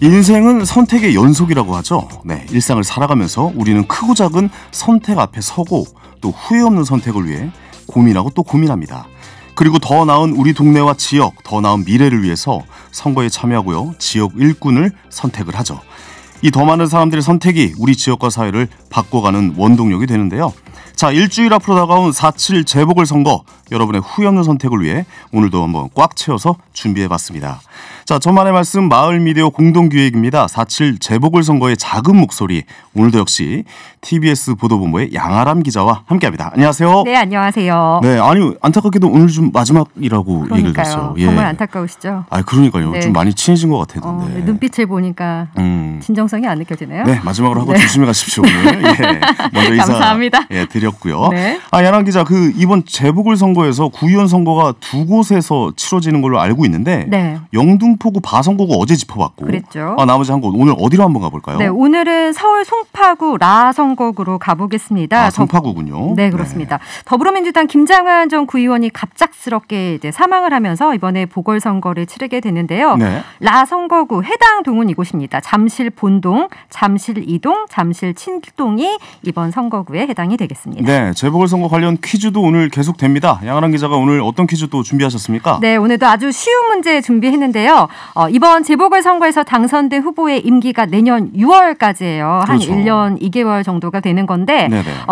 인생은 선택의 연속이라고 하죠. 네, 일상을 살아가면서 우리는 크고 작은 선택 앞에 서고 또 후회 없는 선택을 위해 고민하고 또 고민합니다. 그리고 더 나은 우리 동네와 지역, 더 나은 미래를 위해서 선거에 참여하고요. 지역 일꾼을 선택을 하죠. 이 더 많은 사람들의 선택이 우리 지역과 사회를 바꿔가는 원동력이 되는데요. 자, 일주일 앞으로 다가온 4.7 재보궐선거, 여러분의 후회 없는 선택을 위해 오늘도 한번 꽉 채워서 준비해봤습니다. 자, 저만의 말씀 마을미디어 공동기획입니다. 4.7 재보궐선거의 작은 목소리, 오늘도 역시 TBS 보도본부의 양아람 기자와 함께합니다. 안녕하세요. 네, 안녕하세요. 네, 아니 안타깝게도 오늘 좀 마지막이라고 얘기를 들었어요. 예. 정말 안타까우시죠? 아, 그러니까요. 네. 좀 많이 친해진 것 같았는데. 네, 눈빛을 보니까 진정성이 안 느껴지네요. 네, 마지막으로 하고 조심히 가십시오. 오늘. 예, 먼저 인사 감사합니다. 예, 드렸고요. 네. 아, 양아람 기자, 이번 재보궐선거에서 구의원 선거가 두 곳에서 치러지는 걸로 알고 있는데 네. 영등포구 바선거구 어제 짚어봤고, 그랬죠. 나머지 한 곳 오늘 어디로 한번 가볼까요? 네, 오늘은 서울 송파구 라선거구로 가보겠습니다. 아, 송파구군요. 네, 그렇습니다. 네. 더불어민주당 김장한 전 구의원이 갑작스럽게 이제 사망을 하면서 이번에 보궐선거를 치르게 되는데요. 네. 라선거구 해당 동은 이곳입니다. 잠실 본동, 잠실 2동, 잠실 7동이 이번 선거구에 해당이 되겠습니다. 네, 재보궐선거 관련 퀴즈도 오늘 계속됩니다. 양아람 기자가 오늘 어떤 퀴즈 또 준비하셨습니까? 네, 오늘도 아주 쉬운 문제 준비했는데요. 이번 재보궐선거에서 당선된 후보의 임기가 내년 6월까지예요. 그렇죠. 한 1년 2개월 정도가 되는 건데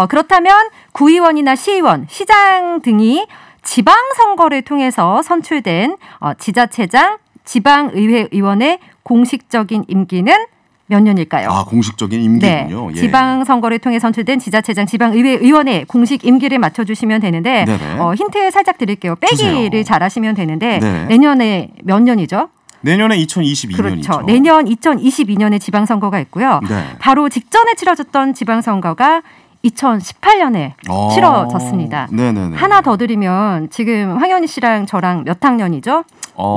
그렇다면 구의원이나 시의원, 시장 등이 지방선거를 통해서 선출된 지자체장, 지방의회 의원의 공식적인 임기는 몇 년일까요? 아, 공식적인 임기군요. 네, 지방선거를 통해 선출된 지자체장, 지방의회 의원의 공식 임기를 맞춰주시면 되는데 힌트 살짝 드릴게요. 빼기를 잘하시면 되는데 내년에 몇 년이죠? 내년에 2022년이죠. 그렇죠. 내년 2022년에 지방선거가 있고요. 네. 바로 직전에 치러졌던 지방선거가 2018년에 치러졌습니다. 네네네. 하나 더 드리면 지금 황현희 씨랑 저랑 몇 학년이죠?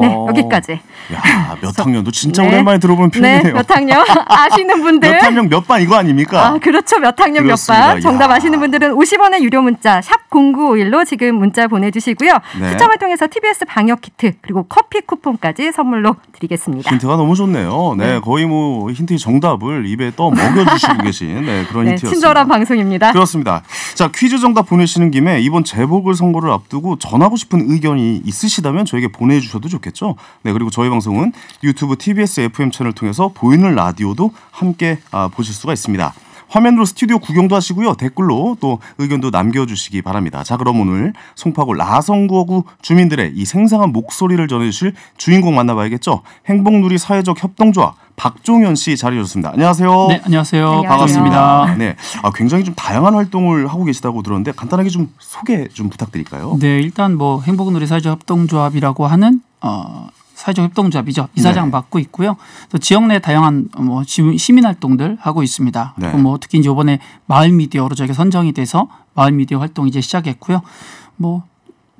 네, 여기까지. 야, 몇 학년도 진짜 오랜만에 들어보는 표현이네요. 네, 몇 학년 아시는 분들. 몇 학년 몇 반 이거 아닙니까? 아, 그렇죠. 몇 학년 그렇습니다. 몇 반. 정답 아시는 분들은 50원의 유료 문자 샵 0951로 지금 문자 보내주시고요. 추첨을 통해서 TBS 방역 키트 그리고 커피 쿠폰까지 선물로 드리겠습니다. 힌트가 너무 좋네요. 네, 거의 뭐 힌트의 정답을 입에 떠 먹여주시고 계신 그런 힌트였습니다. 친절한 방송입니다. 그렇습니다. 자, 퀴즈 정답 보내시는 김에 이번 재보궐선거를 앞두고 전하고 싶은 의견이 있으시다면 저에게 보내주셔도 좋겠죠. 네, 그리고 저희 방송은 유튜브 TBS FM 채널 통해서 보이는 라디오도 함께 보실 수가 있습니다. 화면으로 스튜디오 구경도 하시고요. 댓글로 또 의견도 남겨주시기 바랍니다. 자, 그럼 오늘 송파구 라선거구 주민들의 이 생생한 목소리를 전해주실 주인공 만나봐야겠죠. 행복누리 사회적 협동조합 박종현 씨 자리해주셨습니다. 안녕하세요. 네, 안녕하세요. 반갑습니다. 네, 굉장히 좀 다양한 활동을 하고 계시다고 들었는데 간단하게 좀 소개 좀 부탁드릴까요? 네, 일단 뭐 행복누리 사회적 협동조합이라고 하는 사회적 협동조합이죠. 이사장 맡고 있고요. 또 지역 내 다양한 뭐 시민 활동들 하고 있습니다. 그리고 뭐 특히 이제 이번에 마을 미디어로 저희가 선정이 돼서 마을 미디어 활동 이제 시작했고요. 뭐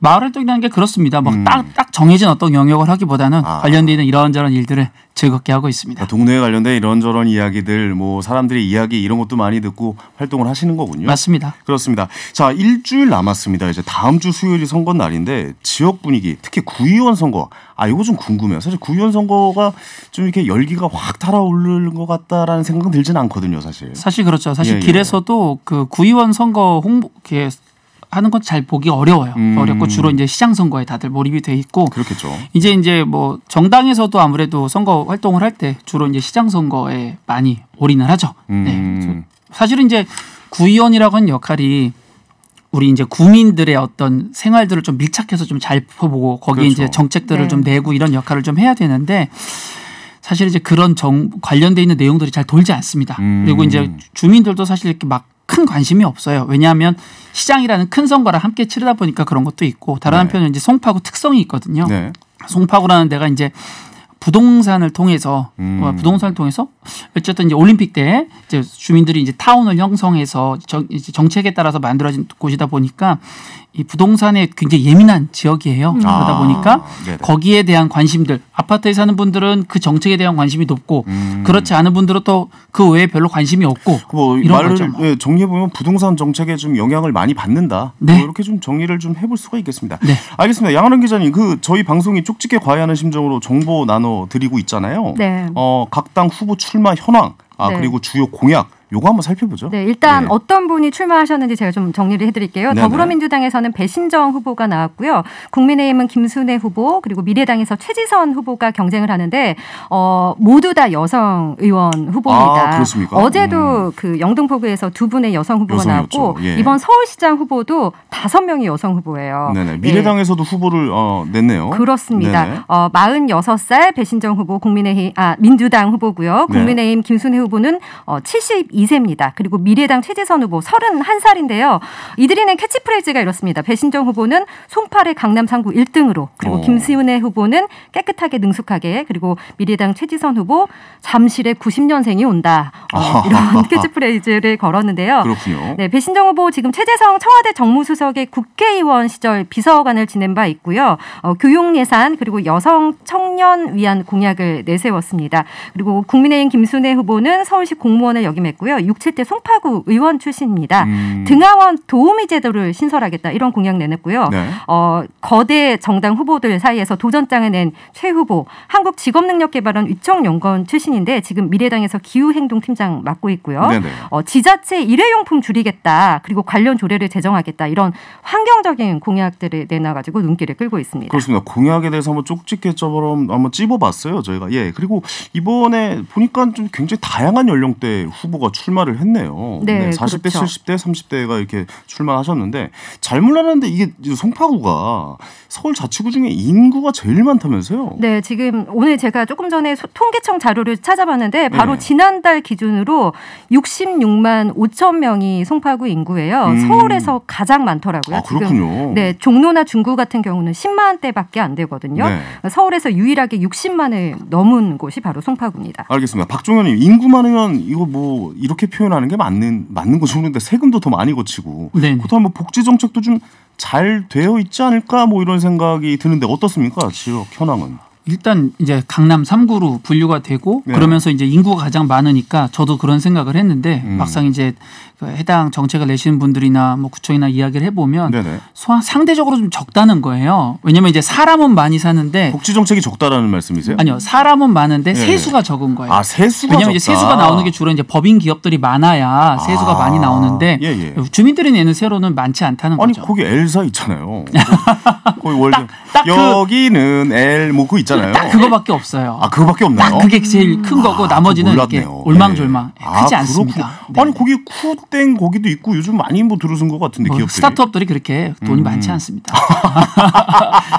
마을 활동이라는 게 그렇습니다. 막 딱 정해진 어떤 영역을 하기보다는 관련돼 있는 이런저런 일들을 즐겁게 하고 있습니다. 동네에 관련된 이런저런 이야기들, 뭐 사람들의 이야기 이런 것도 많이 듣고 활동을 하시는 거군요. 맞습니다. 그렇습니다. 자, 일주일 남았습니다. 이제 다음 주 수요일이 선거 날인데 지역 분위기, 특히 구의원 선거, 이거 좀 궁금해요. 사실 구의원 선거가 좀 이렇게 열기가 확 달아오르는 것 같다라는 생각은 들지는 않거든요, 사실. 사실 그렇죠. 사실 길에서도 그 구의원 선거 홍보 이렇게 하는 건 잘 보기 어려워요. 어렵고 주로 이제 시장 선거에 다들 몰입이 돼 있고. 그렇겠죠. 이제 뭐 정당에서도 아무래도 선거 활동을 할 때 주로 이제 시장 선거에 많이 올인을 하죠. 네. 사실은 이제 구의원이라고 하는 역할이 우리 이제 국민들의 어떤 생활들을 좀 밀착해서 좀 잘 보고 거기에 이제 정책들을 좀 내고 이런 역할을 좀 해야 되는데 사실 이제 그런 관련돼 있는 내용들이 잘 돌지 않습니다. 그리고 이제 주민들도 사실 이렇게 막 큰 관심이 없어요. 왜냐하면 시장이라는 큰 선거랑 함께 치르다 보니까 그런 것도 있고 다른 한편은 이제 송파구 특성이 있거든요. 송파구라는 데가 이제 부동산을 통해서 어쨌든 이제 올림픽 때 이제 주민들이 이제 타운을 형성해서 이제 정책에 따라서 만들어진 곳이다 보니까 이 부동산에 굉장히 예민한 지역이에요. 그러다 보니까 거기에 대한 관심들, 아파트에 사는 분들은 그 정책에 대한 관심이 높고 그렇지 않은 분들은 또 그 외에 별로 관심이 없고 뭐 이런 거죠. 뭐. 정리해 보면 부동산 정책에 좀 영향을 많이 받는다. 네. 뭐 이렇게 좀 정리를 좀 해볼 수가 있겠습니다. 네. 알겠습니다. 양하람 기자님, 저희 방송이 쪽집게 과외하는 심정으로 정보 나눠 드리고 있잖아요. 네. 각 당 후보 출마 현황, 그리고 주요 공약. 요거 한번 살펴보죠. 네, 일단 어떤 분이 출마하셨는지 제가 좀 정리를 해드릴게요. 네네. 더불어민주당에서는 배신정 후보가 나왔고요. 국민의힘은 김순애 후보, 그리고 미래당에서 최지선 후보가 경쟁을 하는데 모두 다 여성 의원 후보입니다. 그렇습니까? 어제도 그 영등포구에서 두 분의 여성 후보가 나왔고 이번 서울시장 후보도 5명이 여성 후보예요. 네네. 미래당에서도 후보를 냈네요. 그렇습니다. 46살 배신정 후보 민주당 후보고요. 국민의힘 김순애 후보는 72세입니다. 그리고 미래당 최재선 후보 31살인데요. 이들이 낸 캐치프레이즈가 이렇습니다. 배신정 후보는 송파의 강남 3구 1등으로, 그리고 김순애 후보는 깨끗하게 능숙하게, 그리고 미래당 최재선 후보 잠실에 90년생이 온다. 이런 캐치프레이즈를 걸었는데요. 그렇군요. 네, 배신정 후보 지금 최재성 청와대 정무수석의 국회의원 시절 비서관을 지낸 바 있고요. 교육 예산 그리고 여성 청년 위한 공약을 내세웠습니다. 그리고 국민의힘 김순애 후보는 서울시 공무원을 역임했고요. 67대 송파구 의원 출신입니다. 등하원 도우미 제도를 신설하겠다 이런 공약 내냈고요. 네. 거대 정당 후보들 사이에서 도전장을 낸 최 후보, 한국직업능력개발원 위청연구원 출신인데 지금 미래당에서 기후행동팀장 맡고 있고요. 지자체 일회용품 줄이겠다, 그리고 관련 조례를 제정하겠다, 이런 환경적인 공약들을 내놔가지고 눈길을 끌고 있습니다. 그렇습니다. 공약에 대해서 한번 쪽집게처럼 한번 찝어봤어요, 저희가. 그리고 이번에 보니까 좀 굉장히 다양한 연령대 후보가 출마를 했네요. 네, 40대, 그렇죠. 70대, 30대가 이렇게 출마하셨는데 잘 몰랐는데 이게 송파구가 서울 자치구 중에 인구가 제일 많다면서요? 네, 지금 오늘 제가 조금 전에 통계청 자료를 찾아봤는데 바로 지난달 기준으로 66만 5천 명이 송파구 인구예요. 서울에서 가장 많더라고요. 그렇군요. 네, 종로나 중구 같은 경우는 10만 대밖에 안 되거든요. 서울에서 유일하게 60만을 넘은 곳이 바로 송파구입니다. 알겠습니다. 박종현님, 인구 많으면 이거 뭐 이렇게 표현하는 게 맞는 거죠. 그런데 세금도 더 많이 거치고 그렇다면 뭐 복지 정책도 좀 잘 되어 있지 않을까 뭐 이런 생각이 드는데 어떻습니까? 지역 현황은? 일단 이제 강남 3구로 분류가 되고 그러면서 이제 인구가 가장 많으니까 저도 그런 생각을 했는데 막상 이제 그 해당 정책을 내시는 분들이나 뭐 구청이나 이야기를 해보면 상대적으로 좀 적다는 거예요. 왜냐하면 이제 사람은 많이 사는데 복지 정책이 적다라는 말씀이세요? 아니요, 사람은 많은데 세수가 적은 거예요. 세수가 왜냐하면 적다. 이제 세수가 나오는 게 주로 이제 법인 기업들이 많아야 세수가 많이 나오는데 주민들이 내는 세로는 많지 않다는 거죠. 아니 거기 엘사 있잖아요. 거기 월드 여기는 엘 뭐 그거 있잖아요. 딱 그거밖에 없어요. 그거밖에 없나요? 딱 그게 제일 큰 거고 나머지는 이렇게 올망졸망 크지 않습니다. 아니 거기 쿠땡 거기도 있고 요즘 많이 뭐 들어선 것 같은데 기업들이. 스타트업들이 그렇게 돈이 많지 않습니다.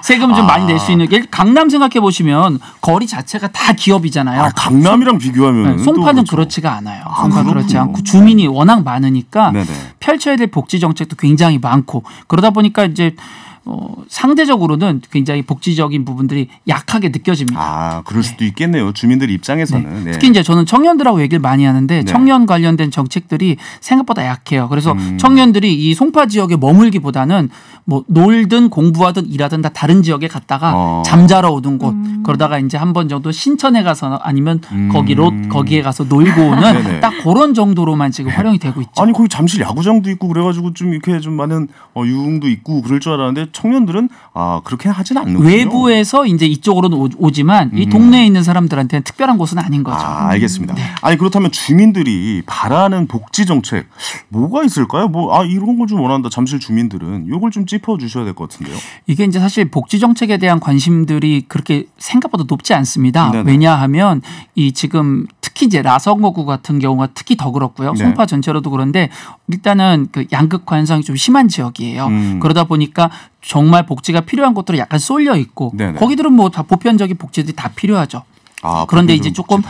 세금 좀 많이 낼 수 있는 게 강남 생각해 보시면 거리 자체가 다 기업이잖아요. 강남이랑 비교하면 송파는 그렇지가 않아요. 송파는 그렇지 않고 주민이 워낙 많으니까 펼쳐야 될 복지 정책도 굉장히 많고 그러다 보니까 이제 상대적으로는 굉장히 복지적인 부분들이 약하게 느껴집니다. 그럴 수도 있겠네요. 주민들 입장에서는. 특히 이제 저는 청년들하고 얘기를 많이 하는데 청년 관련된 정책들이 생각보다 약해요. 그래서 청년들이 이 송파 지역에 머물기보다는 뭐 놀든 공부하든 일하든 다 다른 지역에 갔다가 잠자러 오는 곳 그러다가 이제 한 번 정도 신천에 가서 아니면 거기에 가서 놀고 오는 딱 그런 정도로만 지금 활용이 되고 있죠. 아니 거기 잠실 야구장도 있고 그래가지고 좀 이렇게 좀 많은 유흥도 있고 그럴 줄 알았는데 청년들은 그렇게 하진 않는군요. 외부에서 이제 이쪽으로는 오지만 이 동네에 있는 사람들한테는 특별한 곳은 아닌 거죠. 알겠습니다. 아니 그렇다면 주민들이 바라는 복지 정책 뭐가 있을까요? 이런 걸 좀 원한다. 잠실 주민들은 이걸 좀 짚어주셔야 될 것 같은데요. 이게 이제 사실 복지 정책에 대한 관심들이 그렇게 생각보다 높지 않습니다. 왜냐하면 이 지금 특히 이제 라선거구 같은 경우가 특히 더 그렇고요. 송파 전체로도 그런데 일단은 그 양극화 현상이 좀 심한 지역이에요. 그러다 보니까 정말 복지가 필요한 곳들은 약간 쏠려 있고 거기들은 뭐 다 보편적인 복지들이 다 필요하죠. 그런데 이제 조금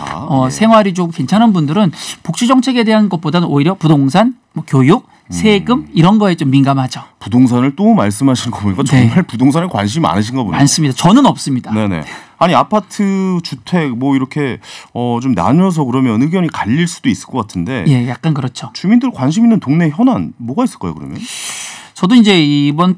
생활이 좀 괜찮은 분들은 복지 정책에 대한 것보다는 오히려 부동산, 뭐 교육, 세금 이런 거에 좀 민감하죠. 부동산을 또 말씀하시는 거 보니까 정말 부동산에 관심이 많으신가 보네요. 많습니다. 저는 없습니다. 네네. 아니 아파트, 주택 뭐 이렇게 좀 나뉘어서 그러면 의견이 갈릴 수도 있을 것 같은데. 약간 그렇죠. 주민들 관심 있는 동네 현안 뭐가 있을까요 그러면? 저도 이제 이번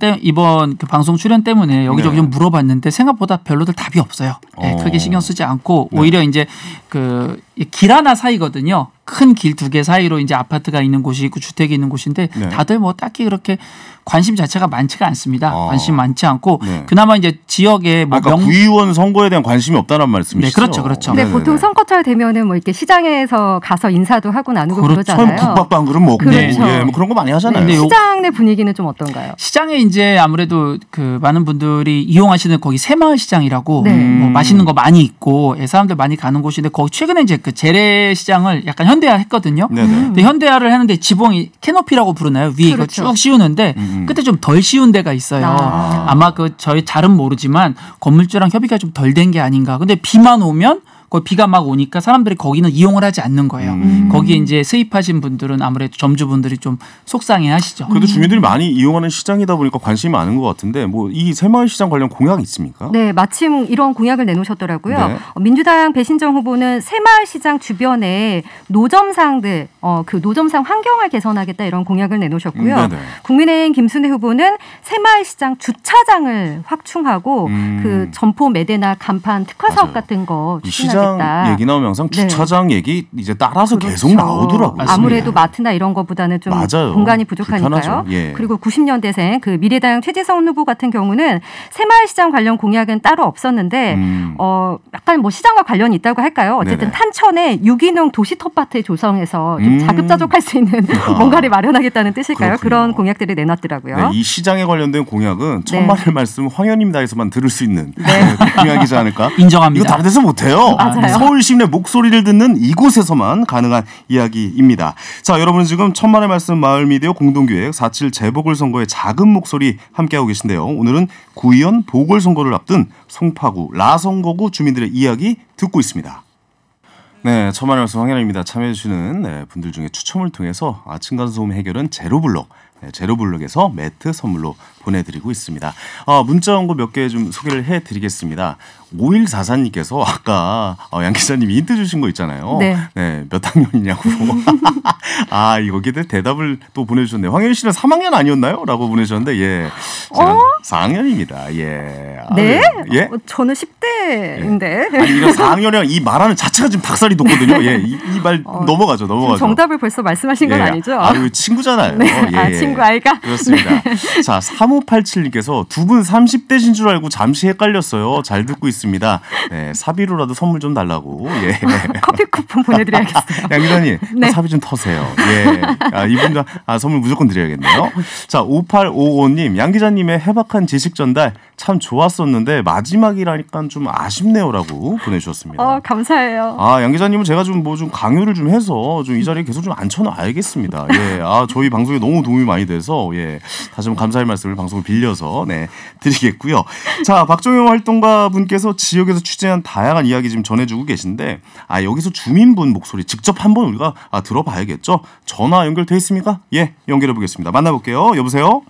그 방송 출연 때문에 여기저기 좀 물어봤는데 생각보다 별로들 답이 없어요. 네, 크게 신경 쓰지 않고 오히려 이제 그 길 하나 사이거든요. 큰 길 2개 사이로 이제 아파트가 있는 곳이 있고 주택이 있는 곳인데 다들 뭐 딱히 그렇게 관심 자체가 많지가 않습니다. 관심 많지 않고 그나마 이제 지역에 뭐 구의원 선거에 대한 관심이 없다는 말씀이시죠? 네, 그렇죠, 그렇죠. 네, 보통 선거철 되면은 뭐 이렇게 시장에서 가서 인사도 하고 나누고 그렇죠. 그러잖아요. 국밥도 한 그릇 먹고, 그렇죠. 뭐 그런 거 많이 하잖아요. 네, 시장 내 분위기는 좀 어떤가요? 시장에 이제 아무래도 그 많은 분들이 이용하시는 거기 새마을시장이라고 뭐 맛있는 거 많이 있고 사람들 많이 가는 곳인데 거기 최근에 이제 그 재래시장을 약간 현대화했거든요. 근데 현대화를 하는데 지붕이 캐노피라고 부르나요? 위에 그렇죠. 이거 쭉 씌우는데 그때 좀 덜 씌운 데가 있어요. 아마 그 저희 잘은 모르지만 건물주랑 협의가 좀 덜 된 게 아닌가. 근데 비만 오면 비가 막 오니까 사람들이 거기는 이용을 하지 않는 거예요. 거기에 이제 세입하신 분들은 아무래도 점주분들이 좀 속상해하시죠. 그래도 주민들이 많이 이용하는 시장이다 보니까 관심이 많은 것 같은데 뭐 이 새마을시장 관련 공약이 있습니까? 네, 마침 이런 공약을 내놓으셨더라고요. 네. 민주당 배신정 후보는 새마을시장 주변에 노점상들 그 노점상 환경을 개선하겠다 이런 공약을 내놓으셨고요. 국민의힘 김순애 후보는 새마을시장 주차장을 확충하고 그 점포 매대나 간판 특화 사업 같은 거 추진하겠다. 얘기 나오면 항상 주차장 얘기 이제 따라서 계속 나오더라고요. 아무래도 마트나 이런 것보다는 좀 공간이 부족하니까요. 그리고 90년대생 그 미래당 최재성 후보 같은 경우는 새마을시장 관련 공약은 따로 없었는데 약간 뭐 시장과 관련이 있다고 할까요? 어쨌든 탄천에 유기농 도시 텃밭을 조성해서 좀 자급자족할 수 있는 뭔가를 마련하겠다는 뜻일까요? 그런 공약들을 내놨더라고요. 네, 이 시장에 관련된 공약은 천만의 말씀 황현임다에서만 들을 수 있는 공약이지 않을까? 인정합니다. 이거 다른 데서 못해요. 서울 시민의 목소리를 듣는 이곳에서만 가능한 이야기입니다. 자, 여러분은 지금 천만의 말씀 마을미디어 공동기획 4.7 재보궐선거의 작은 목소리 함께하고 계신데요. 오늘은 구의원 보궐선거를 앞둔 송파구 라선거구 주민들의 이야기 듣고 있습니다. 네, 천만의 말씀 황현아입니다. 참여해주시는 분들 중에 추첨을 통해서 층간소음 해결은 제로블럭, 제로블럭에서 매트 선물로 보내드리고 있습니다. 문자 온 거 몇 개 좀 소개를 해드리겠습니다. 5144님께서 아까 양 기자님이 힌트 주신 거 있잖아요. 네, 몇 학년이냐고. 여기에 대답을 또 보내주셨네요. 황현희 씨는 3학년 아니었나요? 라고 보내주셨는데, 예. 4학년입니다. 예. 네? 예? 저는 10대인데. 아니, 이런 4학년이랑 이 말하는 자체가 지금 닭살이 돋거든요. 예, 이 말 넘어가죠. 정답을 벌써 말씀하신 건 아니죠? 친구잖아요. 네. 친구 아이가? 그렇습니다. 자, 3587님께서 두 분 30대신 줄 알고 잠시 헷갈렸어요. 잘 듣고 있습니다. 네, 사비로라도 선물 좀 달라고. 예. 커피 쿠폰 보내드려야겠어요. 양 기자님, 사비 좀 터세요. 예. 이분 선물 무조건 드려야겠네요. 자, 5855님, 양 기자님의 해박한 지식 전달 참 좋았었는데 마지막이라니까 좀 아쉽네요라고 보내주셨습니다. 감사해요. 양 기자님은 제가 좀 강요를 좀 해서 좀 이 자리에 계속 좀 앉혀놔야겠습니다. 예. 저희 방송에 너무 도움이 많이 돼서 다시 한번 감사의 말씀을 방송을 빌려서 드리겠고요. 자, 박정영 활동가 분께서 지역에서 취재한 다양한 이야기 지금 전해주고 계신데 여기서 주민분 목소리 직접 한번 우리가 들어봐야겠죠. 전화 연결돼 있습니까? 예, 연결해 보겠습니다. 만나볼게요. 여보세요?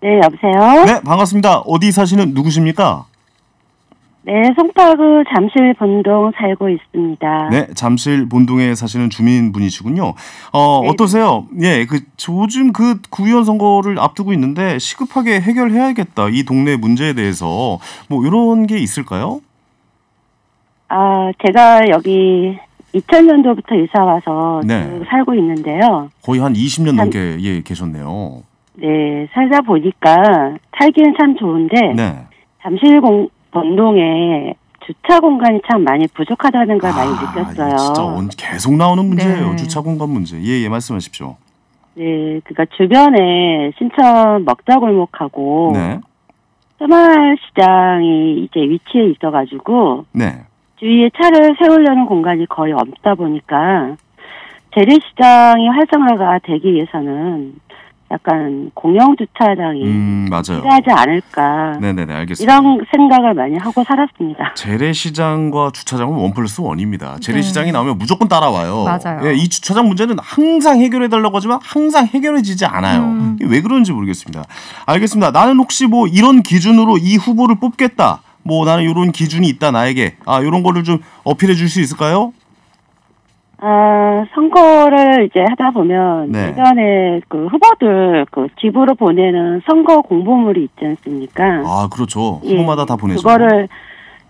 네, 여보세요? 네, 반갑습니다. 어디 사시는 누구십니까? 네, 송파구 잠실 본동 살고 있습니다. 네, 잠실 본동에 사시는 주민분이시군요. 어떠세요? 예, 요즘 구의원 선거를 앞두고 있는데 시급하게 해결해야겠다. 이 동네 문제에 대해서 뭐 이런 게 있을까요? 제가 여기 2000년도부터 이사 와서 살고 있는데요. 거의 한 20년 넘게 계셨네요. 네, 살다 보니까 살기는 참 좋은데 잠실 본동에 주차 공간이 참 많이 부족하다는 걸 많이 느꼈어요. 진짜 계속 나오는 문제예요. 주차 공간 문제. 예, 말씀하십시오. 네, 그러니까 주변에 신천 먹자골목하고 새마을시장이 이제 위치에 있어가지고 주위에 차를 세우려는 공간이 거의 없다 보니까 재래시장이 활성화가 되기 위해서는 약간 공영 주차장이 필요하지 않을까. 네네네, 알겠습니다. 이런 생각을 많이 하고 살았습니다. 재래시장과 주차장은 1+1입니다. 재래시장이 나오면 무조건 따라와요. 맞아요. 이 주차장 문제는 항상 해결해달라고 하지만 항상 해결해지지 않아요. 왜 그런지 모르겠습니다. 알겠습니다. 나는 혹시 뭐 이런 기준으로 이 후보를 뽑겠다. 뭐 나는 이런 기준이 있다 나에게. 이런 거를 좀 어필해 줄 수 있을까요? 선거를 이제 하다 보면 네. 예전에 그 후보들 그 집으로 보내는 선거 공보물이 있지 않습니까? 아, 그렇죠. 후보마다 다 보내죠. 그거를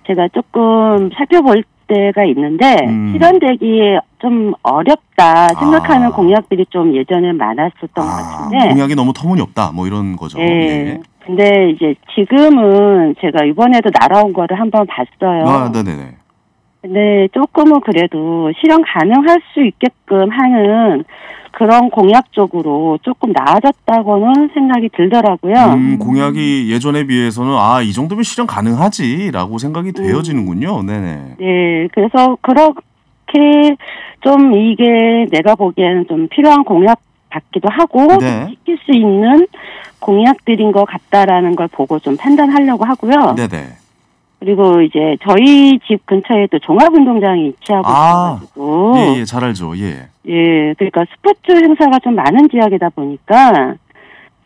제가 조금 살펴볼 때가 있는데 실현되기 좀 어렵다 생각하는 공약들이 좀 예전에 많았었던 것 같은데 공약이 너무 터무니없다 뭐 이런 거죠. 예. 근데 이제 지금은 제가 이번에도 날아온 거를 한번 봤어요. 네네네. 근데 조금은 그래도 실현 가능할 수 있게끔 하는 그런 공약 쪽으로 조금 나아졌다고는 생각이 들더라고요. 공약이 예전에 비해서는 이 정도면 실현 가능하지라고 생각이 되어지는군요. 네네. 네, 그래서 그렇게 좀 이게 내가 보기에는 좀 필요한 공약 같기도 하고 지킬 수 있는 공약들인 것 같다라는 걸 보고 좀 판단하려고 하고요. 네네. 그리고 이제 저희 집 근처에도 종합운동장이 위치하고 있어가지고 예, 잘 알죠. 예. 예, 그러니까 스포츠 행사가 좀 많은 지역이다 보니까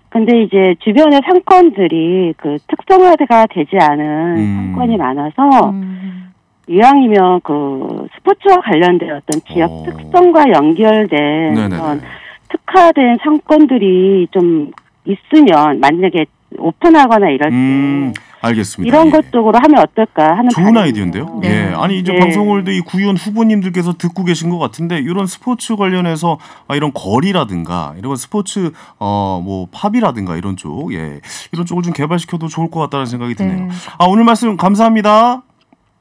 근데 이제 주변의 상권들이 그 특성화가 되지 않은 상권이 많아서 이왕이면 그 스포츠와 관련된 어떤 지역 특성과 연결된 그런 특화된 상권들이 좀 있으면 만약에 오픈하거나 이럴 때 알겠습니다. 이런 것 쪽으로 하면 어떨까 하는 좋은 아이디어인데요. 네. 예, 아니 이제 방송을도 이 구의원 후보님들께서 듣고 계신 것 같은데 이런 스포츠 관련해서 이런 거리라든가 이런 스포츠 뭐 팝이라든가 이런 쪽, 이런 쪽을 좀 개발시켜도 좋을 것 같다는 생각이 드네요. 오늘 말씀 감사합니다.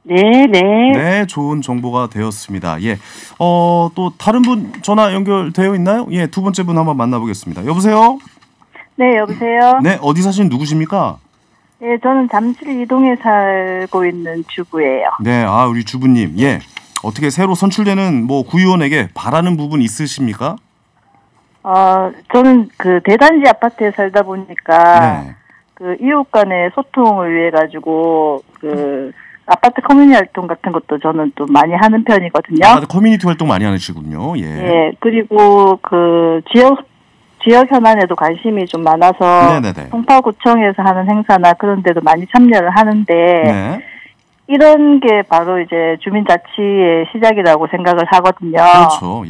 네, 좋은 정보가 되었습니다. 예, 또 다른 분 전화 연결되어 있나요? 예, 두 번째 분 한번 만나보겠습니다. 여보세요? 네, 여보세요? 네, 어디 사시는 누구십니까? 예, 저는 잠실 이동에 살고 있는 주부예요. 네, 우리 주부님. 예. 어떻게 새로 선출되는 뭐 구의원에게 바라는 부분 있으십니까? 저는 그 대단지 아파트에 살다 보니까 그 이웃 간의 소통을 위해 가지고 그 아파트 커뮤니티 활동 같은 것도 저는 또 많이 하는 편이거든요. 아파트 커뮤니티 활동 많이 하시군요. 예, 그리고 그 지역 현안에도 관심이 좀 많아서 송파구청에서 하는 행사나 그런 데도 많이 참여를 하는데 이런 게 바로 이제 주민자치의 시작이라고 생각을 하거든요. 그렇죠.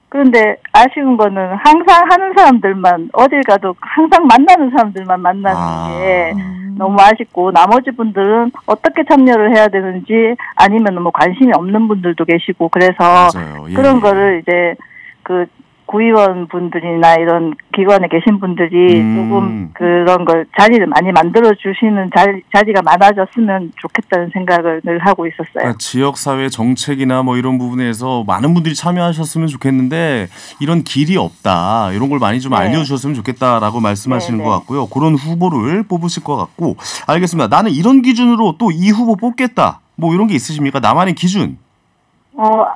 그런데 아쉬운 거는 항상 하는 사람들만 어딜 가도 항상 만나는 사람들만 만나는 게 너무 아쉽고 나머지 분들은 어떻게 참여를 해야 되는지 아니면 뭐 관심이 없는 분들도 계시고 그래서 그런 거를 이제 그 구의원 분들이나 이런 기관에 계신 분들이 조금 그런 걸 자리를 많이 만들어 주시는 자리가 많아졌으면 좋겠다는 생각을 늘 하고 있었어요. 그러니까 지역사회 정책이나 뭐 이런 부분에서 많은 분들이 참여하셨으면 좋겠는데 이런 길이 없다. 이런 걸 많이 좀 알려주셨으면 좋겠다라고 말씀하시는 것 같고요. 그런 후보를 뽑으실 것 같고 알겠습니다. 나는 이런 기준으로 또 이 후보 뽑겠다. 뭐 이런 게 있으십니까? 나만의 기준.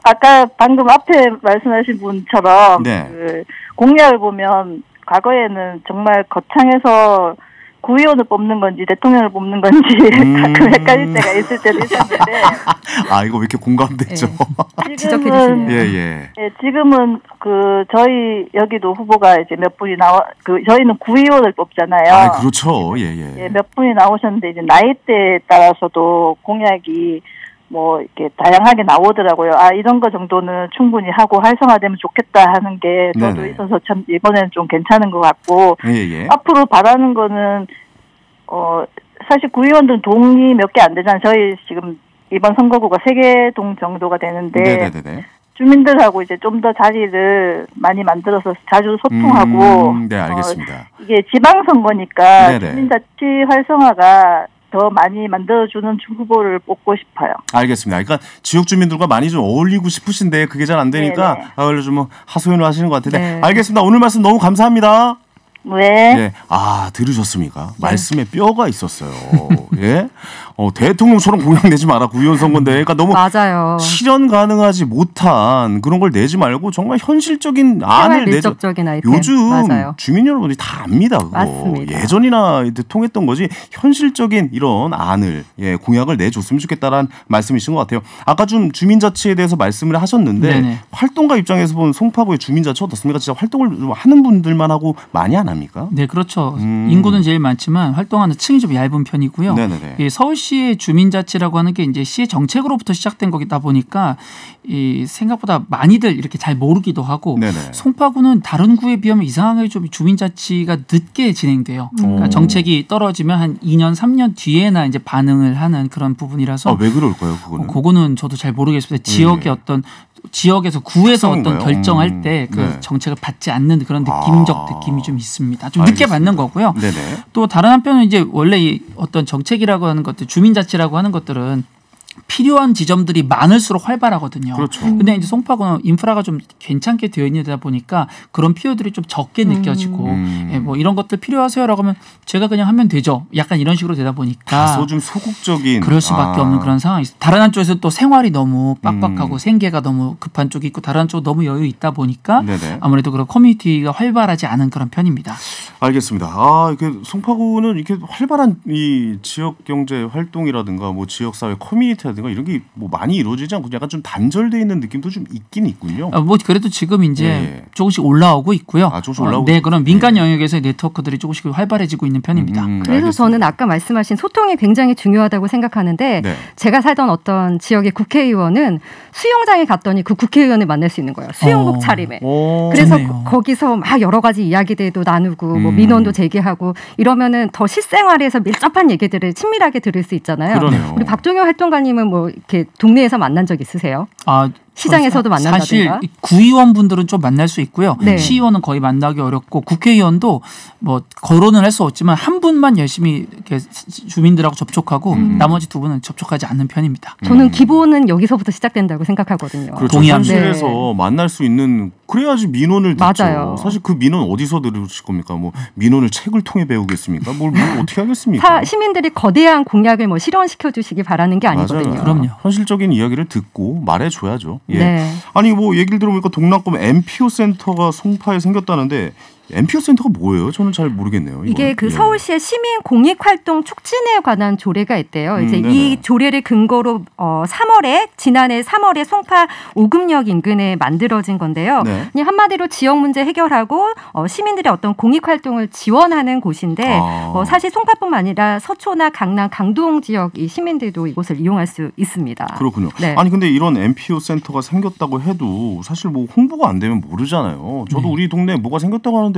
아까 방금 앞에 말씀하신 분처럼 그 공약을 보면 과거에는 정말 거창해서 구의원을 뽑는 건지 대통령을 뽑는 건지 가끔 헷갈릴 때가 있을 때도 있었는데 이거 왜 이렇게 공감되죠? 지금은 지금은 그 저희 여기도 후보가 이제 몇 분이 저희는 구의원을 뽑잖아요. 그렇죠. 몇 분이 나오셨는데 이제 나이대에 따라서도 공약이 뭐 이렇게 다양하게 나오더라고요. 이런 거 정도는 충분히 하고 활성화되면 좋겠다 하는 게 저도 있어서 참 이번에는 좀 괜찮은 것 같고 앞으로 바라는 거는 사실 구의원들은 동이 몇 개 안 되잖아요. 저희 지금 이번 선거구가 3개 동 정도가 되는데 주민들하고 이제 좀 더 자리를 많이 만들어서 자주 소통하고 알겠습니다. 이게 지방선거니까 주민자치 활성화가 더 많이 만들어주는 후보를 뽑고 싶어요. 알겠습니다. 그러니까 지역 주민들과 많이 좀 어울리고 싶으신데 그게 잘 안 되니까 원래 좀 하소연을 하시는 것 같은데 알겠습니다. 오늘 말씀 너무 감사합니다. 들으셨습니까? 말씀에 뼈가 있었어요. 대통령처럼 공약 내지 마라. 구의원 선거인데. 그러니까 너무 실현 가능하지 못한 그런 걸 내지 말고 정말 현실적인 안을 내죠. 요즘 주민 여러분들이 다 압니다. 그거. 맞습니다. 예전이나 통했던 거지 현실적인 이런 안을 공약을 내줬으면 좋겠다라는 말씀이신 것 같아요. 아까 좀 주민자치에 대해서 말씀을 하셨는데 활동가 입장에서 보면 송파구의 주민자치 어떻습니까? 진짜 활동을 좀 하는 분들만 하고 많이 안 합니까? 네, 그렇죠. 인구는 제일 많지만 활동하는 층이 좀 얇은 편이고요. 서울시 서울시의 주민자치라고 하는 게 이제 시의 정책으로부터 시작된 거다 보니까 이 생각보다 많이들 이렇게 잘 모르기도 하고 네네. 송파구는 다른 구에 비하면 이상하게 좀 주민자치가 늦게 진행돼요. 그러니까 정책이 떨어지면 한 2년, 3년 뒤에나 이제 반응을 하는 그런 부분이라서. 왜 그럴까요, 그거는? 그거는 저도 잘 모르겠습니다. 지역의 어떤 지역에서 구에서 어떤 결정할 때 그 정책을 받지 않는 그런 느낌적 느낌이 좀 있습니다. 좀 늦게 받는 거고요. 네네. 또 다른 한편은 이제 원래 이 어떤 정책이라고 하는 것들, 주민자치라고 하는 것들은 필요한 지점들이 많을수록 활발하거든요. 그렇죠. 근데 이제 송파구는 인프라가 좀 괜찮게 되어 있다 보니까 그런 필요들이 좀 적게 느껴지고 예, 뭐 이런 것들 필요하세요라고 하면 제가 그냥 하면 되죠. 약간 이런 식으로 되다 보니까 다소 좀 소극적인 그럴 수밖에 없는 그런 상황이 있어요. 다른 한쪽에서 또 생활이 너무 빡빡하고 생계가 너무 급한 쪽이 있고 다른 한쪽 너무 여유 있다 보니까 네네. 아무래도 그런 커뮤니티가 활발하지 않은 그런 편입니다. 알겠습니다. 이렇게 송파구는 이렇게 활발한 이 지역 경제 활동이라든가 뭐 지역 사회 커뮤니티 라든가 이런 게 뭐 많이 이루어지지 않고 약간 좀 단절돼 있는 느낌도 좀 있긴 있군요. 뭐 그래도 지금 이제 조금씩 올라오고 있고요. 조금씩 올라오고. 네, 그런 민간 영역에서의 네트워크들이 조금씩 활발해지고 있는 편입니다. 그래서 알겠습니다. 저는 아까 말씀하신 소통이 굉장히 중요하다고 생각하는데 네. 제가 살던 어떤 지역의 국회의원은 수영장에 갔더니 그 국회의원을 만날 수 있는 거예요. 수영복 차림에. 그래서 거기서 막 여러 가지 이야기들도 나누고 뭐 민원도 제기하고 이러면은 더 실생활에서 밀접한 얘기들을 친밀하게 들을 수 있잖아요. 그러네요. 우리 박종현 활동가님은 뭐 이렇게 동네에서 만난 적 있으세요? 시장에서도 만난다든가. 사실 구의원분들은 좀 만날 수 있고요. 네. 시의원은 거의 만나기 어렵고 국회의원도 뭐 거론을 할 수 없지만 한 분만 열심히 이렇게 주민들하고 접촉하고 나머지 두 분은 접촉하지 않는 편입니다. 저는 기본은 여기서부터 시작된다고 생각하거든요. 그렇죠. 동의합니다. 현실에서 만날 수 있는 그래야지 민원을 듣죠. 맞아요. 사실 그 민원 어디서 들으실 겁니까? 뭐 민원을 책을 통해 배우겠습니까? 뭘 어떻게 하겠습니까? 시민들이 거대한 공약을 뭐 실현시켜 주시기 바라는 게 아니거든요. 맞아요. 그럼요. 현실적인 이야기를 듣고 말해줘야죠. 예. 네. 아니 뭐 얘기를 들어보니까 동남권 MPO 센터가 송파에 생겼다는데 MPO 센터가 뭐예요? 저는 잘 모르겠네요. 이게 그 서울시의 시민 공익활동 促진에 관한 조례가 있대요. 이제 이 조례를 근거로 지난해 3월에 송파 오금역 인근에 만들어진 건데요. 네. 그냥 한마디로 지역 문제 해결하고 시민들의 어떤 공익활동을 지원하는 곳인데 사실 송파뿐만 아니라 서초나 강남, 강동 지역 이 시민들도 이곳을 이용할 수 있습니다. 그렇군요. 네. 아니 근데 이런 MPO 센터가 생겼다고 해도 사실 뭐 홍보가 안 되면 모르잖아요. 저도 우리 동네에 뭐가 생겼다고 하는데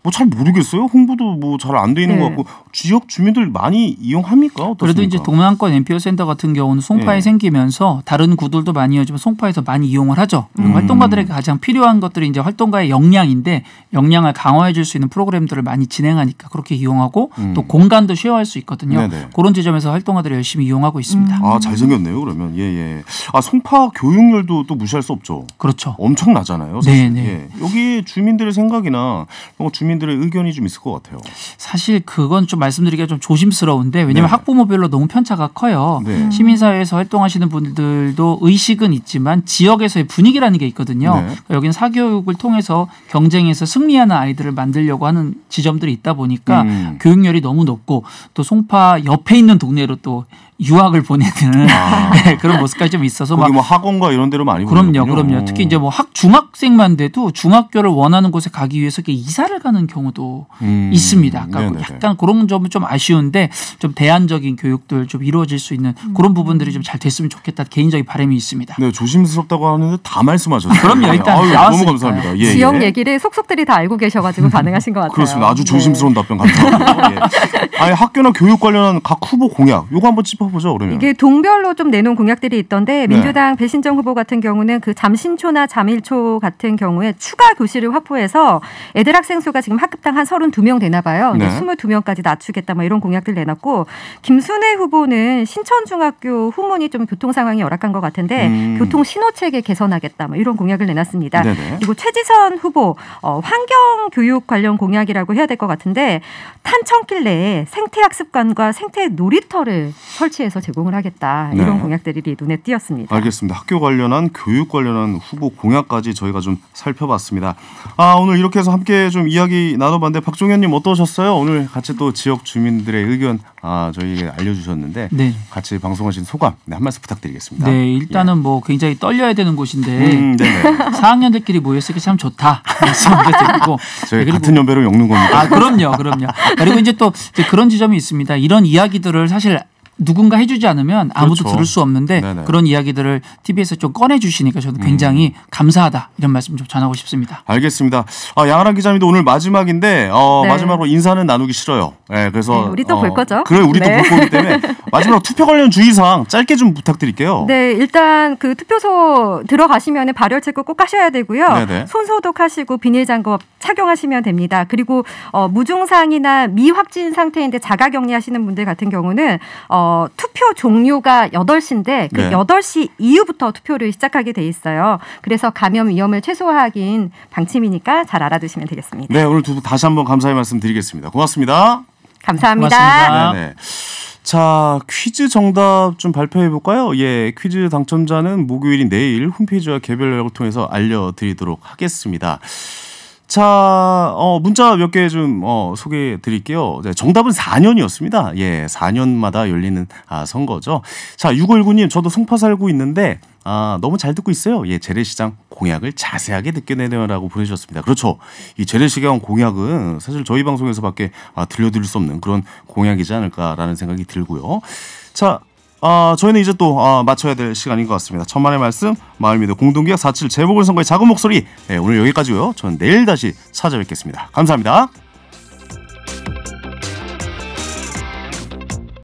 뭐 잘 모르겠어요. 홍보도 뭐 잘 안 돼 있는 것 같고 지역 주민들 많이 이용합니까? 어떻습니까? 그래도 이제 동남권 MPO 센터 같은 경우는 송파에 생기면서 다른 구들도 많이 이어지면 송파에서 많이 이용을 하죠. 활동가들에게 가장 필요한 것들이 이제 활동가의 역량인데 역량을 강화해 줄 수 있는 프로그램들을 많이 진행하니까 그렇게 이용하고 또 공간도 쉐어할 수 있거든요. 네네. 그런 지점에서 활동가들이 열심히 이용하고 있습니다. 잘생겼네요. 그러면 예. 송파 교육열도 또 무시할 수 없죠. 그렇죠. 엄청나잖아요. 사실. 예. 여기 주민들의 생각이나 주민들의 의견이 좀 있을 것 같아요. 사실 그건 좀 말씀드리기가 좀 조심스러운데 왜냐하면 학부모별로 너무 편차가 커요. 시민사회에서 활동하시는 분들도 의식은 있지만 지역에서의 분위기라는 게 있거든요. 그러니까 여기는 사교육을 통해서 경쟁에서 승리하는 아이들을 만들려고 하는 지점들이 있다 보니까 교육열이 너무 높고 또 송파 옆에 있는 동네로 또 유학을 보내는 그런 모습까지 좀 있어서 거기 뭐 학원가 이런 데로 많이 그럼요. 특히 이제 뭐 중학생만 돼도 중학교를 원하는 곳에 가기 위해서 이사를 가는 경우도 있습니다. 그러니까 약간 그런 점은 좀 아쉬운데 좀 대안적인 교육들 좀 이루어질 수 있는 그런 부분들이 좀 잘 됐으면 좋겠다 개인적인 바람이 있습니다. 네, 조심스럽다고 하는데 다 말씀하셨어요. 그럼요, 일단 너무 감사합니다. 지역 얘기를 속속들이 다 알고 계셔가지고 반응하신 것 같아요. 그렇습니다. 아주 조심스러운 답변 감사합니다. 아니 학교나 교육 관련한 각 후보 공약 요거 한번 짚어보죠. 그러면 이게 동별로 좀 내놓은 공약들이 있던데 민주당 배신정 후보 같은 경우는 그 잠신초나 잠일초 같은 경우에 추가 교실을 확보해서 애들 학생 수가 지금 학급당 한 32명 되나 봐요. 22명까지 낮추겠다 뭐 이런 공약들 내놨고 김순애 후보는 신천중학교 후문이 좀 교통 상황이 열악한 것 같은데 교통 신호체계 개선하겠다 뭐 이런 공약을 내놨습니다. 그리고 최지선 후보 환경교육 관련 공약이라고 해야 될 것 같은데 탄천길 내에 생태학습관과 생태 놀이터를 설치해서 제공을 하겠다. 이런 공약들이 눈에 띄었습니다. 알겠습니다. 학교 관련한 교육 관련한 후보 공약까지 저희가 좀 살펴봤습니다. 오늘 이렇게 해서 함께 좀 이야기 나눠봤는데 박종현님 어떠셨어요? 오늘 같이 또 지역 주민들의 의견 저희에게 알려주셨는데 같이 방송하신 소감 한 말씀 부탁드리겠습니다. 네, 일단은 뭐 굉장히 떨려야 되는 곳인데 4학년들끼리 모였으니까 참 좋다 말씀드리고 저희 같은 연배로 엮는 겁니다. 그럼요. 그리고 이제 또 그런 지점이 있습니다. 이런 이야기들을 사실 누군가 해주지 않으면 아무도 그렇죠. 들을 수 없는데 네네. 그런 이야기들을 TV에서 좀 꺼내주시니까 저도 굉장히 감사하다 이런 말씀 좀 전하고 싶습니다. 알겠습니다. 양아랑 기자님도 오늘 마지막인데 네. 마지막으로 인사는 나누기 싫어요. 네, 그래서 네, 우리 또 볼 거죠. 그래, 우리 또 볼 거기 때문에 마지막으로 투표 관련 주의사항 짧게 좀 부탁드릴게요. 네, 일단 그 투표소 들어가시면 발열 체크 꼭 하셔야 되고요. 네네. 손 소독하시고 비닐장갑 착용하시면 됩니다. 그리고 무증상이나 미확진 상태인데 자가격리하시는 분들 같은 경우는 투표 종료가 8시인데 그 네. 8시 이후부터 투표를 시작하게 돼 있어요. 그래서 감염 위험을 최소화하긴 방침이니까 잘 알아두시면 되겠습니다. 네, 오늘 두 분 다시 한번 감사의 말씀 드리겠습니다. 고맙습니다. 감사합니다. 고맙습니다. 네네. 자, 퀴즈 정답 좀 발표해 볼까요? 예, 퀴즈 당첨자는 목요일인 내일 홈페이지와 개별 연락을 통해서 알려드리도록 하겠습니다. 자, 문자 몇 개 좀 소개해 드릴게요. 네, 정답은 4년이었습니다. 예, 4년마다 열리는 선거죠. 자, 6519님, 저도 송파 살고 있는데 너무 잘 듣고 있어요. 예, 재래시장 공약을 자세하게 듣게 되네요라고 보내주셨습니다. 그렇죠. 이 재래시장 공약은 사실 저희 방송에서밖에 들려드릴 수 없는 그런 공약이지 않을까라는 생각이 들고요. 자, 저희는 이제 또 마쳐야 될 시간인 것 같습니다. 천만의 말씀, 마을미드 공동기획 4.7 재보궐선거의 작은 목소리. 네, 오늘 여기까지고요. 저는 내일 다시 찾아뵙겠습니다. 감사합니다.